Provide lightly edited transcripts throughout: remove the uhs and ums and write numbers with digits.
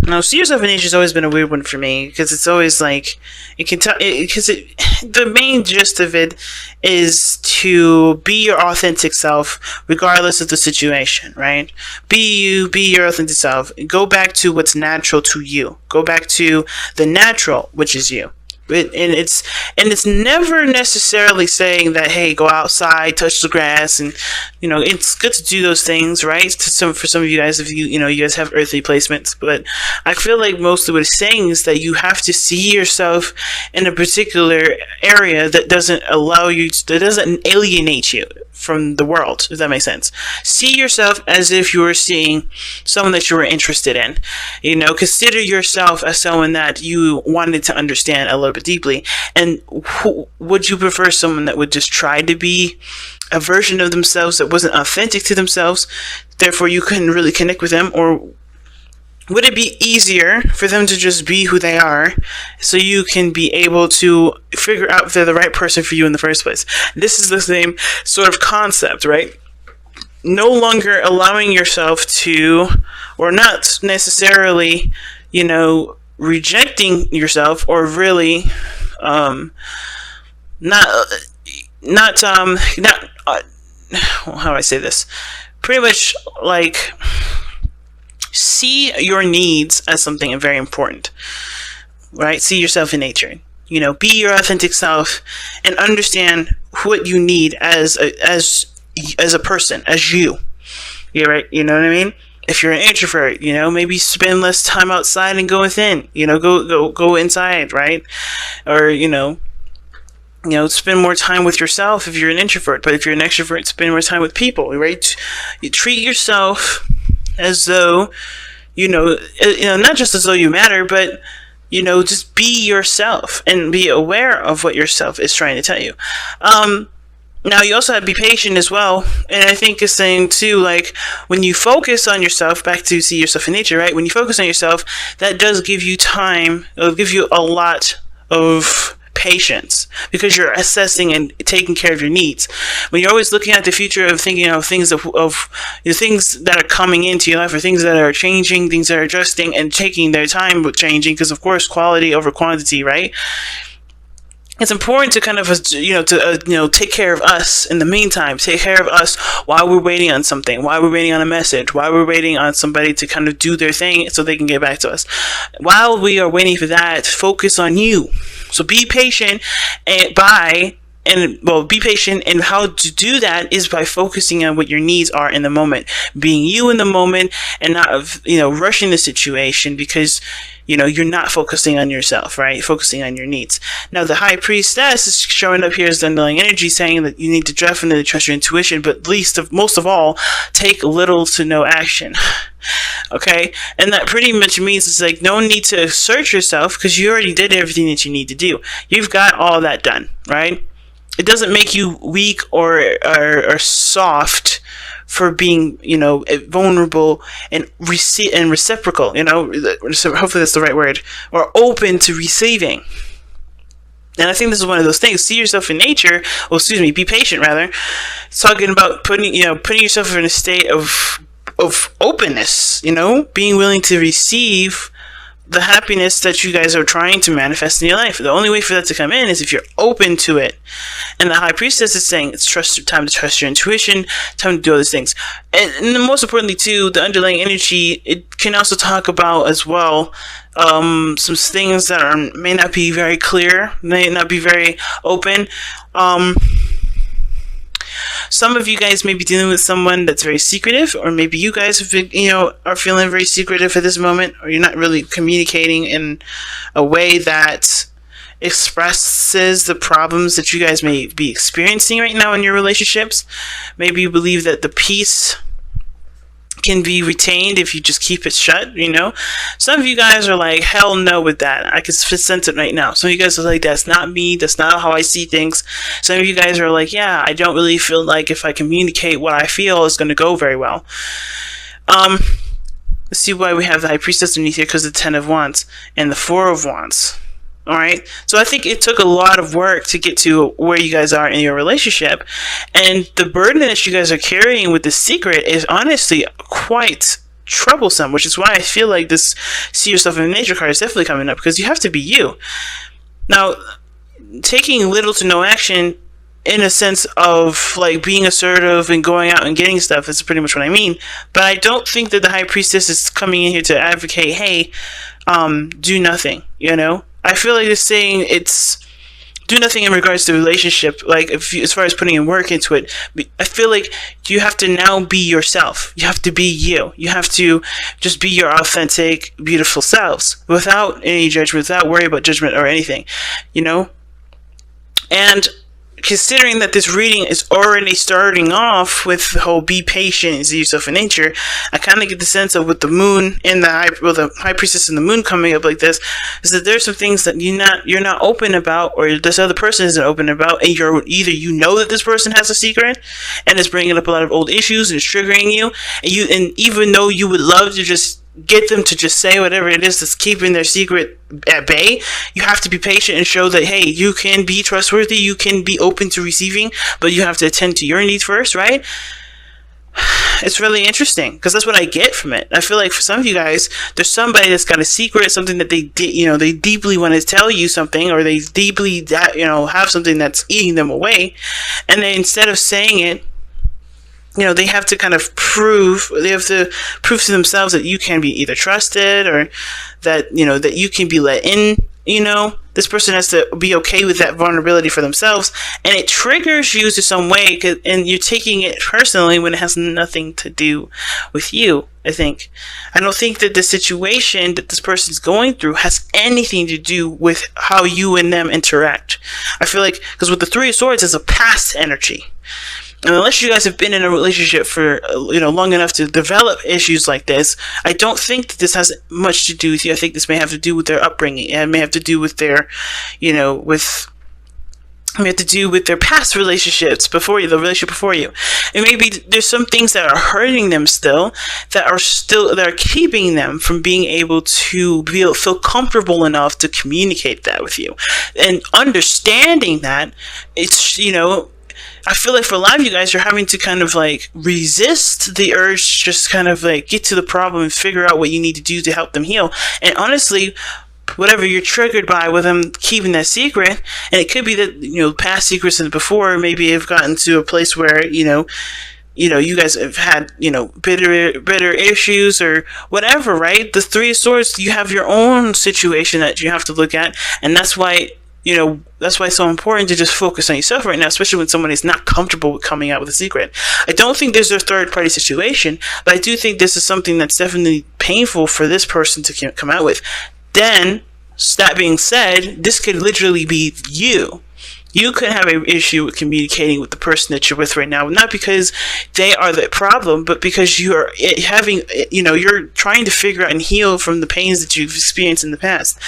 Now, see yourself in nature has always been a weird one for me because it's always like it can tell because the main gist of it is to be your authentic self regardless of the situation, right? Be you, be your authentic self. Go back to what's natural to you. Go back to the natural, which is you. It's never necessarily saying that, hey, go outside, touch the grass, and it's good to do those things, right? For some of you guys, if you guys have earthly placements, but I feel like mostly what it's saying is that you have to see yourself in a particular area that doesn't alienate you from the world, if that makes sense. See yourself as if you were seeing someone that you were interested in. Consider yourself as someone that you wanted to understand a little bit deeply. And would you prefer someone that would just try to be a version of themselves that wasn't authentic to themselves, therefore you couldn't really connect with them? Or would it be easier for them to just be who they are so you can be able to figure out if they're the right person for you in the first place? This is the same sort of concept, right? No longer allowing yourself to, or not necessarily, rejecting yourself, or really how do I say this? Pretty much like see your needs as something very important, right? See yourself in nature. Be your authentic self and understand what you need as a person, as you. Yeah, right. You know what I mean? If you're an introvert, maybe spend less time outside and go within. Go inside, right? Or spend more time with yourself if you're an introvert. But if you're an extrovert, spend more time with people, right? You treat yourself as though, not just as though you matter, but, just be yourself and be aware of what yourself is trying to tell you. Now, you also have to be patient as well. And I think it's saying, too, like, when you focus on yourself, back to see yourself in nature, right? When you focus on yourself, that does give you time. It'll give you a lot of patience because you're assessing and taking care of your needs. When you're always looking at the future of thinking of things of the things that are coming into your life, or things that are changing, things that are adjusting and taking their time with changing, because of course quality over quantity, right? It's important to kind of take care of us in the meantime. Take care of us while we're waiting on something, while we're waiting on a message, while we're waiting on somebody to kind of do their thing so they can get back to us. While we are waiting for that, focus on you. So be patient be patient, and how to do that is by focusing on what your needs are in the moment, being you in the moment, and not rushing the situation because you're not focusing on yourself, right? Focusing on your needs. Now, the high priestess is showing up here as the underlying energy, saying that you need to definitely trust your intuition, but most of all, take little to no action. Okay? And that pretty much means it's like no need to search yourself because you already did everything that you need to do. You've got all that done, right? It doesn't make you weak or soft for being, vulnerable and reciprocal, hopefully that's the right word, or open to receiving. And I think this is one of those things. See yourself in nature, be patient rather. It's talking about putting yourself in a state of openness, being willing to receive the happiness that you guys are trying to manifest in your life. The only way for that to come in is if you're open to it. And the high priestess is saying it's time to trust your intuition, time to do all these things. And most importantly too, the underlying energy, it can also talk about as well some things that may not be very clear, may not be very open. Some of you guys may be dealing with someone that's very secretive, or maybe you guys have been, are feeling very secretive at this moment, or you're not really communicating in a way that expresses the problems that you guys may be experiencing right now in your relationships. Maybe you believe that the peace can be retained if you just keep it shut, Some of you guys are like, hell no with that. I can sense it right now. Some of you guys are like, that's not me. That's not how I see things. Some of you guys are like, yeah, I don't really feel like if I communicate what I feel is going to go very well. Let's see why we have the High Priestess underneath here, because the 10 of Wands and the 4 of Wands. All right. So I think it took a lot of work to get to where you guys are in your relationship. And the burden that you guys are carrying with the secret is honestly quite troublesome, which is why I feel like this see yourself in nature card is definitely coming up, because you have to be you. Now, taking little to no action in a sense of like being assertive and going out and getting stuff is pretty much what I mean. But I don't think that the High Priestess is coming in here to advocate, hey, do nothing, you know? I feel like it's saying it's do nothing in regards to the relationship, like if you, as far as putting in work into it. I feel like you have to now be yourself. You have to be you. You have to just be your authentic, beautiful selves without any judgment, without worry about judgment or anything, you know? And considering that this reading is already starting off with the whole be patient and see yourself in nature, I kind of get the sense of with the moon and the high priestess and the moon coming up like this, is that there's some things that you're not open about, or this other person isn't open about, and you're either you know that this person has a secret and is bringing up a lot of old issues and is triggering you, and even though you would love to just get them to just say whatever it is that's keeping their secret at bay, you have to be patient and show that, hey, you can be trustworthy, you can be open to receiving, but you have to attend to your needs first, right? It's really interesting because that's what I get from it. I feel like for some of you guys, there's somebody that's got a secret, something that they deeply want to tell you something, or they deeply have something that's eating them away, and then instead of saying it, they have to kind of prove to themselves that you can be either trusted, or that, that you can be let in, this person has to be okay with that vulnerability for themselves, and it triggers you to some way, and you're taking it personally when it has nothing to do with you. I don't think that the situation that this person's going through has anything to do with how you and them interact. I feel like, because with the Three of Swords, it's a past energy. And unless you guys have been in a relationship for, long enough to develop issues like this, I don't think that this has much to do with you. I think this may have to do with their upbringing, and may have to do with their, with their past relationships before you, the relationship before you. And maybe there's some things that are hurting them still, that are keeping them from being able to feel comfortable enough to communicate that with you. And understanding that, it's, I feel like for a lot of you guys, you're having to kind of like resist the urge to just kind of like get to the problem and figure out what you need to do to help them heal. And honestly, whatever you're triggered by with them keeping that secret, and it could be that, past secrets and before maybe have gotten to a place where, you guys have had, bitter issues or whatever, right? The Three of Swords, you have your own situation that you have to look at, and that's why it's so important to just focus on yourself right now, especially when someone is not comfortable with coming out with a secret. I don't think there's a third-party situation, but I do think this is something that's definitely painful for this person to come out with. Then, that being said, this could literally be you. You could have an issue with communicating with the person that you're with right now, not because they are the problem, but because you're trying to figure out and heal from the pains that you've experienced in the past.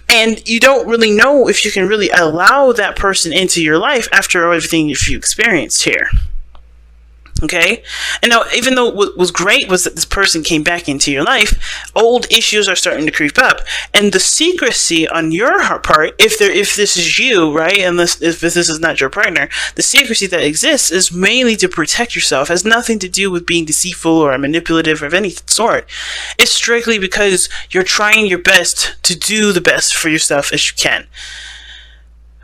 And you don't really know if you can really allow that person into your life after everything you've experienced here. Okay? And now, even though what was great was that this person came back into your life, old issues are starting to creep up. And the secrecy on your part, if this is you, right, and if this is not your partner, the secrecy that exists is mainly to protect yourself. It has nothing to do with being deceitful or manipulative or of any sort. It's strictly because you're trying your best to do the best for yourself as you can.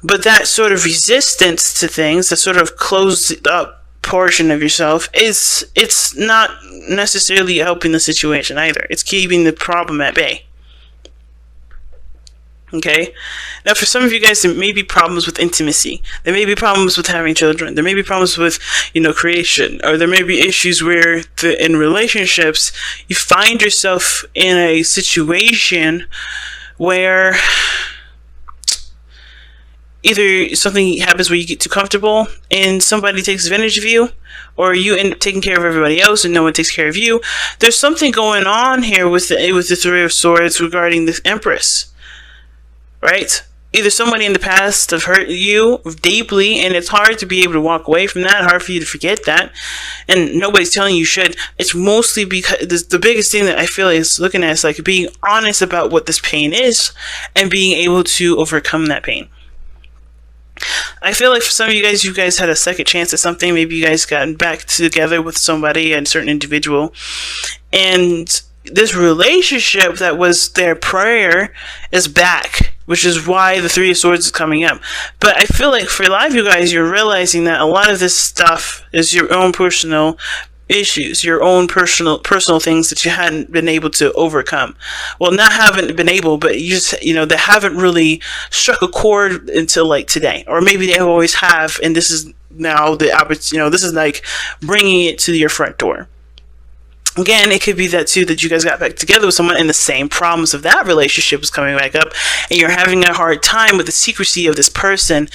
But that sort of resistance to things, that sort of closed up portion of yourself, it's not necessarily helping the situation either. It's keeping the problem at bay. Okay? Now, for some of you guys, there may be problems with intimacy. There may be problems with having children. There may be problems with, creation. Or there may be issues where, in relationships, you find yourself in a situation where either something happens where you get too comfortable and somebody takes advantage of you, or you end up taking care of everybody else and no one takes care of you. There's something going on here with the Three of Swords regarding this Empress, right? Either somebody in the past have hurt you deeply, and it's hard to be able to walk away from that, hard for you to forget that, and nobody's telling you should. It's mostly because the biggest thing that I feel is looking at is like being honest about what this pain is and being able to overcome that pain. I feel like for some of you guys had a second chance at something. Maybe you guys got back together with somebody, a certain individual, and this relationship that was their prayer is back, which is why the Three of Swords is coming up. But I feel like for a lot of you guys, you're realizing that a lot of this stuff is your own personal issues, your own personal things that you hadn't been able to overcome. Well, not haven't been able, but you just, they haven't really struck a chord until like today, or maybe they always have, and this is now the opportunity. This is like bringing it to your front door. Again, it could be that too, that you guys got back together with someone and the same problems of that relationship was coming back up, and you're having a hard time with the secrecy of this person,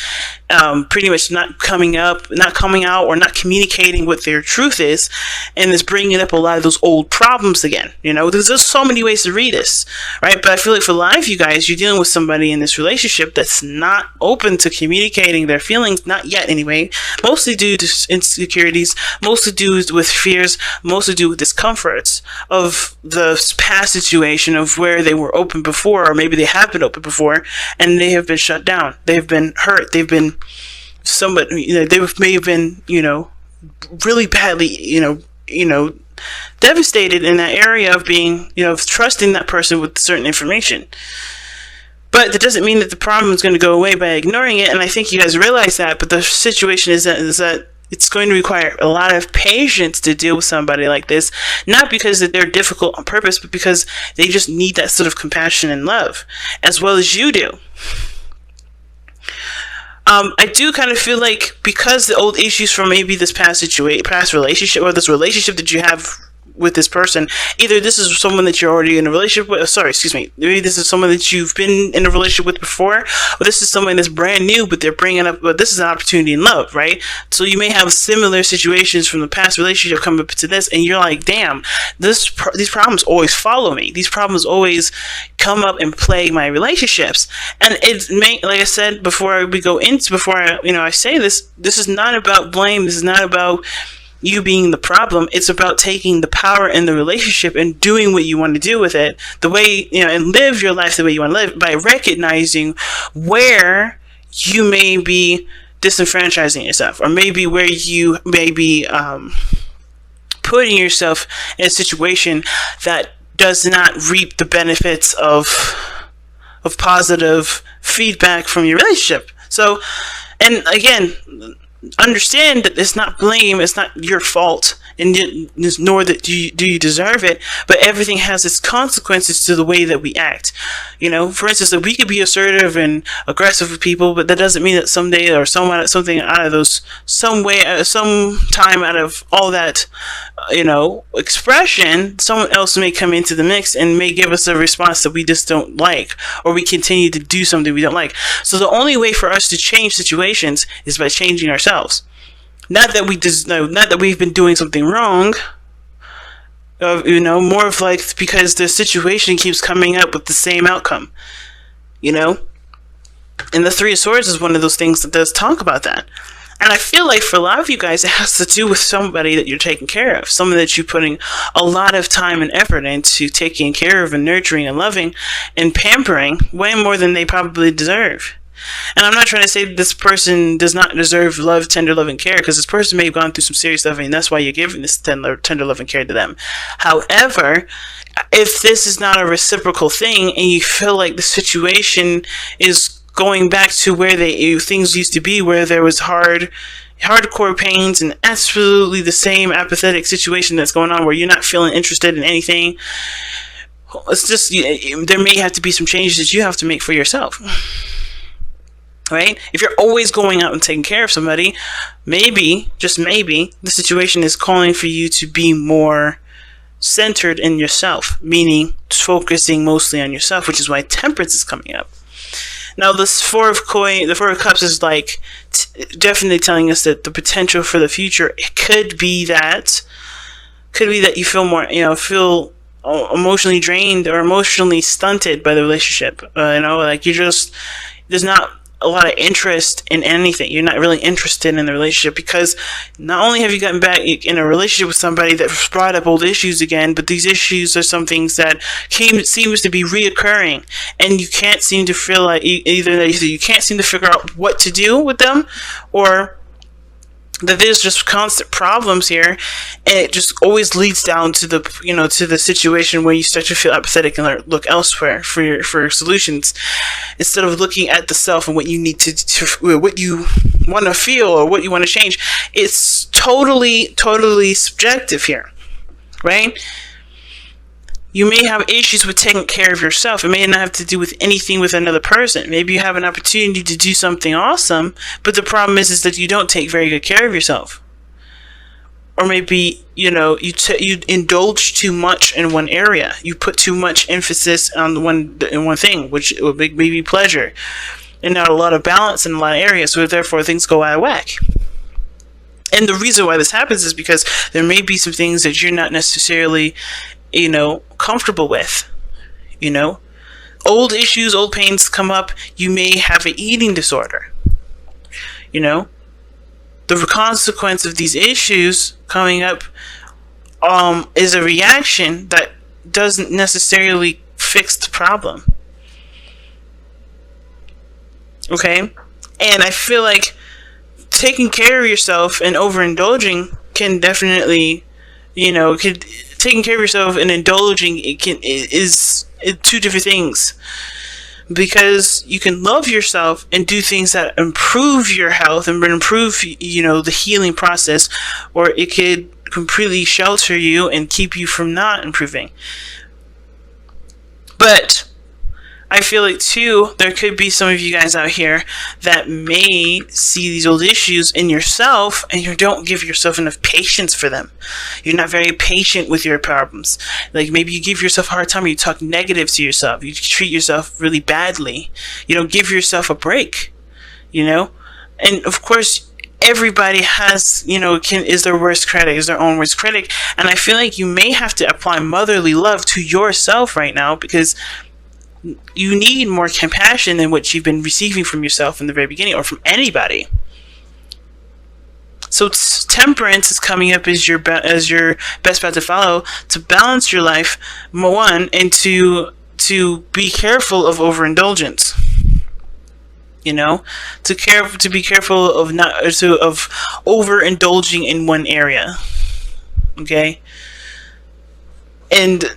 pretty much not coming out, or not communicating what their truth is, and it's bringing up a lot of those old problems again. There's just so many ways to read this, right? But I feel like for a lot of you guys, you're dealing with somebody in this relationship that's not open to communicating their feelings, not yet anyway, mostly due to insecurities, mostly due with fears, mostly due with discomforts of the past situation of where they were open before, or maybe they have been open before and they have been shut down, they've been hurt, they've been they may have been really badly devastated in that area of being trusting that person with certain information. But that doesn't mean that the problem is going to go away by ignoring it, and I think you guys realize that. But the situation is that it's going to require a lot of patience to deal with somebody like this, not because that they're difficult on purpose, but because they just need that sort of compassion and love, as well as you do. I do kind of feel like because the old issues from maybe this past relationship, or this relationship that you have with this person, either this is someone that you're already in a relationship with, maybe this is someone that you've been in a relationship with before, or this is someone that's brand new, but they're bringing up, but this is an opportunity in love, right? So you may have similar situations from the past relationship come up to this, and you're like, damn, these problems always follow me. These problems always come up and plague my relationships. And it may, like I said, before I say this is not about blame. This is not about you being the problem. It's about taking the power in the relationship and doing what you want to do with it, the way, and live your life the way you want to live, by recognizing where you may be disenfranchising yourself, or maybe where you may be putting yourself in a situation that does not reap the benefits of positive feedback from your relationship. So, and again, understand that it's not blame, it's not your fault, and nor that do you deserve it, but everything has its consequences to the way that we act. For instance, that we could be assertive and aggressive with people, but that doesn't mean that someday or something out of those, some time out of all that expression, someone else may come into the mix and may give us a response that we just don't like, or we continue to do something we don't like. So the only way for us to change situations is by changing ourselves. Not that we've been doing something wrong, more of like because the situation keeps coming up with the same outcome, And the Three of Swords is one of those things that does talk about that. And I feel like for a lot of you guys, it has to do with somebody that you're taking care of, someone that you're putting a lot of time and effort into taking care of and nurturing and loving and pampering way more than they probably deserve. And I'm not trying to say that this person does not deserve love, tender love, and care, because this person may have gone through some serious stuff, and that's why you're giving this tender love and care to them. However, if this is not a reciprocal thing, and you feel like the situation is going back to where things used to be, where there was hardcore pains and absolutely the same apathetic situation that's going on, where you're not feeling interested in anything, it's just, there may have to be some changes that you have to make for yourself. Right? If you're always going out and taking care of somebody, maybe, just maybe, the situation is calling for you to be more centered in yourself, meaning focusing mostly on yourself, which is why Temperance is coming up. Now, the Four of Cups is like definitely telling us that the potential for the future, it could be that you feel more, feel emotionally drained or emotionally stunted by the relationship. Like there's not a lot of interest in anything. You're not really interested in the relationship, because not only have you gotten back in a relationship with somebody that brought up old issues again, but these issues are some things that seems to be reoccurring, and you can't seem to feel like either you can't seem to figure out what to do with them, or that there's just constant problems here, and it just always leads down to the situation where you start to feel apathetic and look elsewhere for solutions, instead of looking at the self and what you need to what you want to feel or what you want to change. It's totally subjective here, right? You may have issues with taking care of yourself. It may not have to do with anything with another person. Maybe you have an opportunity to do something awesome, but the problem is that you don't take very good care of yourself. Or maybe, you indulge too much in one area. You put too much emphasis on one thing, which would make maybe pleasure, and not a lot of balance in a lot of areas, so therefore things go out of whack. And the reason why this happens is because there may be some things that you're not necessarily comfortable with. Old issues, old pains come up. You may have an eating disorder. The consequence of these issues coming up is a reaction that doesn't necessarily fix the problem. Okay? And I feel like taking care of yourself and overindulging can definitely, taking care of yourself and indulging is two different things, because you can love yourself and do things that improve your health and improve the healing process, or it could completely shelter you and keep you from not improving. But I feel like too, there could be some of you guys out here that may see these old issues in yourself, and you don't give yourself enough patience for them. You're not very patient with your problems. Like, maybe you give yourself a hard time, or you talk negative to yourself. You treat yourself really badly. You don't give yourself a break, And of course, everybody has, is their worst critic, is their own worst critic. And I feel like you may have to apply motherly love to yourself right now, because you need more compassion than what you've been receiving from yourself in the very beginning, or from anybody. So temperance is coming up as your best path to follow, to balance your life, one, and to be careful of overindulgence. To be careful of of overindulging in one area. Okay, and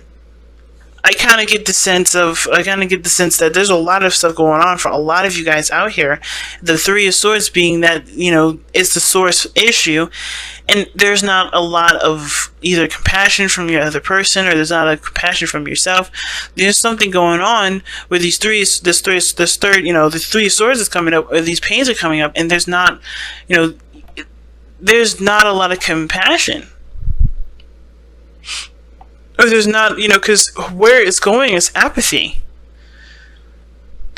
I kind of get the sense that there's a lot of stuff going on for a lot of you guys out here. The Three of Swords being that, it's the source issue, and there's not a lot of either compassion from your other person, or there's not a compassion from yourself. There's something going on where the Three of Swords is coming up, or these pains are coming up, and there's not a lot of compassion. Or there's not, because where it's going is apathy.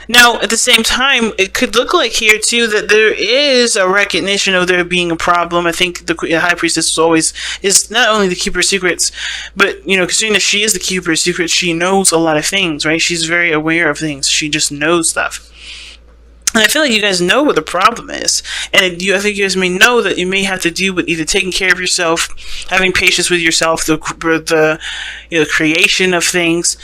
Now, at the same time, it could look like here, too, that there is a recognition of there being a problem. I think the High Priestess is not only the Keeper of Secrets, but, considering that she is the Keeper of Secrets, she knows a lot of things, right? She's very aware of things. She just knows stuff. And I feel like you guys know what the problem is. And I think you guys may know that you may have to do with either taking care of yourself, having patience with yourself, the creation of things.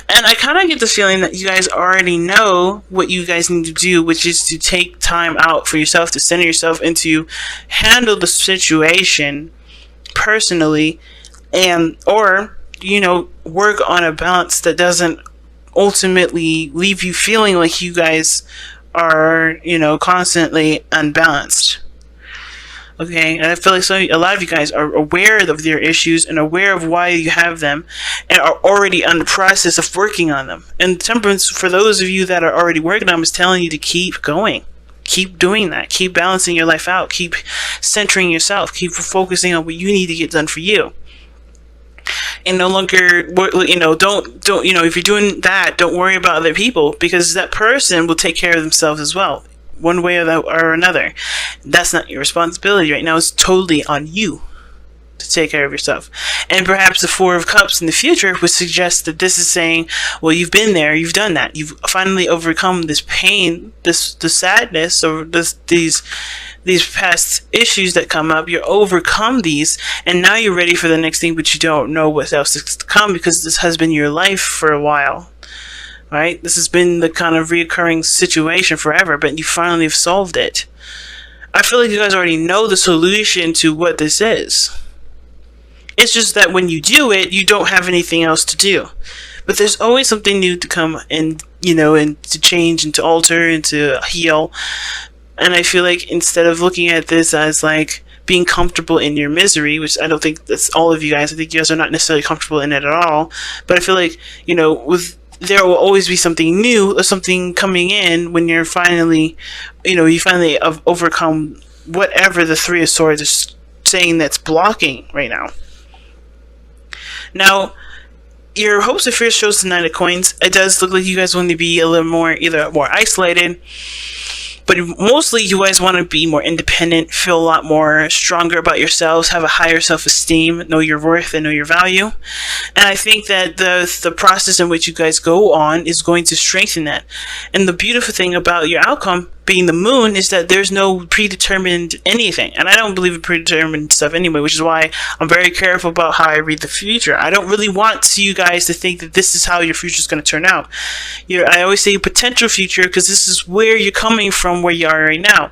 And I kind of get the feeling that you guys already know what you guys need to do, which is to take time out for yourself, to center yourself, and to handle the situation personally, or work on a balance that doesn't ultimately leave you feeling like you guys are, constantly unbalanced. Okay, and I feel like a lot of you guys are aware of their issues and aware of why you have them, and are already in the process of working on them. And temperance, for those of you that are already working on them, is telling you to keep going. Keep doing that. Keep balancing your life out. Keep centering yourself. Keep focusing on what you need to get done for you. And no longer, don't, if you're doing that, don't worry about other people, because that person will take care of themselves as well, one way or another. That's not your responsibility right now. It's totally on you. to take care of yourself. And perhaps the Four of Cups in the future would suggest that this is saying, well, you've been there, you've done that, you've finally overcome this pain, the sadness, or these past issues that come up. You overcome these, and now you're ready for the next thing, but you don't know what else is to come, because this has been your life for a while, right? This has been the kind of reoccurring situation forever, but you finally have solved it. I feel like you guys already know the solution to what this is. It's just that when you do it, you don't have anything else to do. But there's always something new to come and, and to change and to alter and to heal. And I feel like instead of looking at this as like being comfortable in your misery, which I don't think that's all of you guys. I think you guys are not necessarily comfortable in it at all. But I feel like, there will always be something new or something coming in when you're finally, you finally overcome whatever the Three of Swords is saying that's blocking right now. Now, your hopes and fears shows the Nine of Coins. It does look like you guys want to be a little more, either more isolated, but mostly you guys want to be more independent, feel a lot more stronger about yourselves, have a higher self-esteem, know your worth and know your value. And I think that the process in which you guys go on is going to strengthen that. And the beautiful thing about your outcome being the Moon is that there's no predetermined anything. And I don't believe in predetermined stuff anyway, which is why I'm very careful about how I read the future. I don't really want you guys to think that this is how your future is going to turn out. I always say potential future, because this is where you're coming from, where you are right now,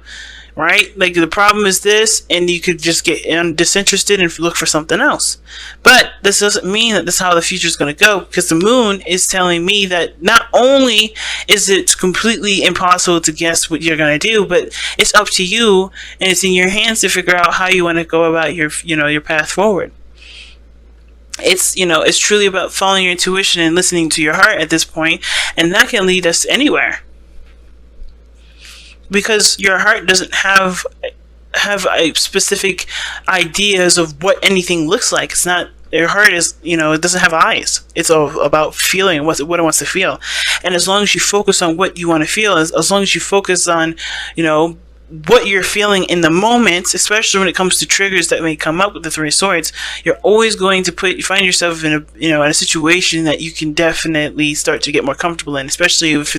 right? Like, the problem is this, and you could just get disinterested and look for something else. But this doesn't mean that this is how the future is going to go, because the Moon is telling me that not only is it completely impossible to guess what you're going to do, but it's up to you, and it's in your hands to figure out how you want to go about your path forward. It's it's truly about following your intuition and listening to your heart at this point, and that can lead us anywhere. Because your heart doesn't have a specific ideas of what anything looks like. It's not, your heart is, it doesn't have eyes. It's all about feeling what it wants to feel. And as long as you focus on what you want to feel, as long as you focus on, what you're feeling in the moment, especially when it comes to triggers that may come up with the Three of Swords, you're always going to find yourself in a situation that you can definitely start to get more comfortable in, especially if